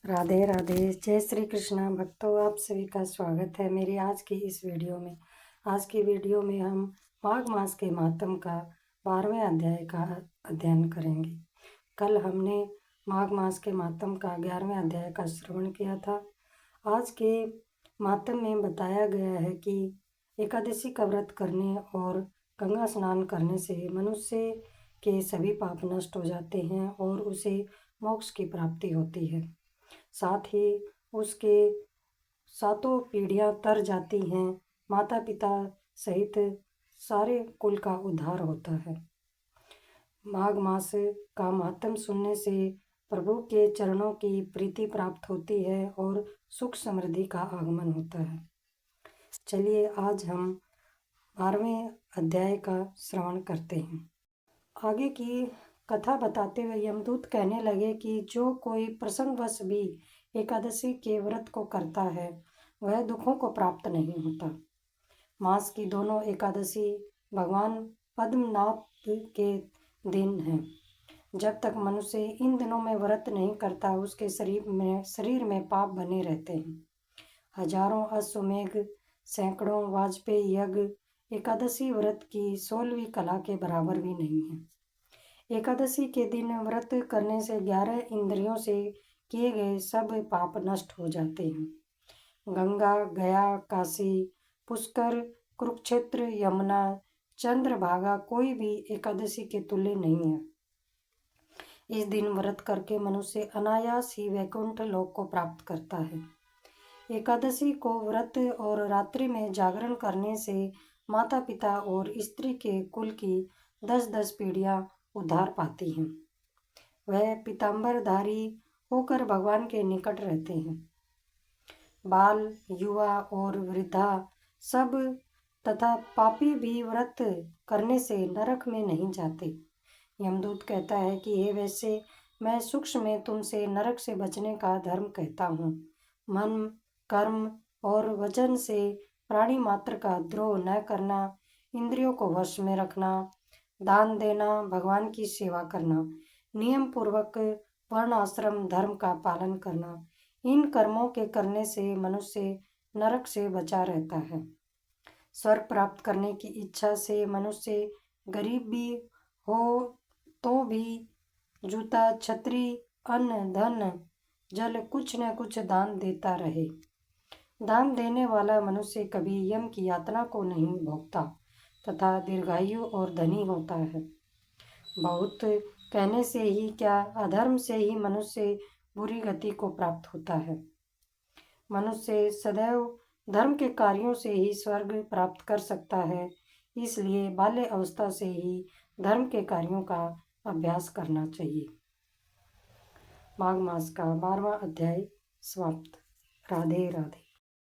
राधे राधे। जय श्री कृष्णा भक्तों, आप सभी का स्वागत है मेरी आज की इस वीडियो में। आज की वीडियो में हम माघ मास के मातम का 12वें अध्याय का अध्ययन करेंगे। कल हमने माघ मास के मातम का 11वें अध्याय का श्रवण किया था। आज के मातम में बताया गया है कि एकादशी का व्रत करने और गंगा स्नान करने से मनुष्य के सभी पाप नष्ट हो जाते हैं और उसे मोक्ष की प्राप्ति होती है। साथ ही उसके सातों पीढ़ियां तर जाती हैं। माता पिता सहित सारे कुल का उद्धार होता है। माघ मास का माहात्म्य सुनने से प्रभु के चरणों की प्रीति प्राप्त होती है और सुख समृद्धि का आगमन होता है। चलिए आज हम 12वें अध्याय का श्रवण करते हैं। आगे की कथा बताते हुए यमदूत कहने लगे कि जो कोई प्रसंगवश भी एकादशी के व्रत को करता है वह दुखों को प्राप्त नहीं होता। मास की दोनों एकादशी भगवान पद्मनाभ के दिन हैं। जब तक मनुष्य इन दिनों में व्रत नहीं करता उसके शरीर में पाप बने रहते हैं। हजारों अश्वमेघ सैकड़ों वाजपेयी यज्ञ एकादशी व्रत की 16वीं कला के बराबर भी नहीं है। एकादशी के दिन व्रत करने से 11 इंद्रियों से किए गए सब पाप नष्ट हो जाते हैं। गंगा, गया, काशी, पुष्कर, कुरुक्षेत्र, यमुना, चंद्रभागा कोई भी एकादशी के तुल्य नहीं है। इस दिन व्रत करके मनुष्य अनायास ही वैकुंठ लोक को प्राप्त करता है। एकादशी को व्रत और रात्रि में जागरण करने से माता पिता और स्त्री के कुल की 10-10 पीढ़ियां उद्धार पाती हैं। वह पीतांबरधारी होकर भगवान के निकट रहते हैं। बाल, युवा और वृद्धा सब तथा पापी भी व्रत करने से नरक में नहीं जाते। यमदूत कहता है कि हे वैसे मैं सूक्ष्म में तुमसे नरक से बचने का धर्म कहता हूँ। मन, कर्म और वचन से प्राणी मात्र का द्रोह न करना, इंद्रियों को वश में रखना, दान देना, भगवान की सेवा करना, नियम पूर्वक वर्ण आश्रम धर्म का पालन करना, इन कर्मों के करने से मनुष्य नरक से बचा रहता है। स्वर्ग प्राप्त करने की इच्छा से मनुष्य गरीब भी हो तो भी जूता, छतरी, अन्न, धन, जल कुछ न कुछ दान देता रहे। दान देने वाला मनुष्य कभी यम की यातना को नहीं भोगता तथा दीर्घायु और धनी होता है। बहुत कहने से ही क्या, अधर्म से ही मनुष्य बुरी गति को प्राप्त होता है। मनुष्य सदैव धर्म के कार्यों से ही स्वर्ग प्राप्त कर सकता है। इसलिए बाल्य अवस्था से ही धर्म के कार्यों का अभ्यास करना चाहिए। माघ मास का 12वां अध्याय समाप्त। राधे राधे।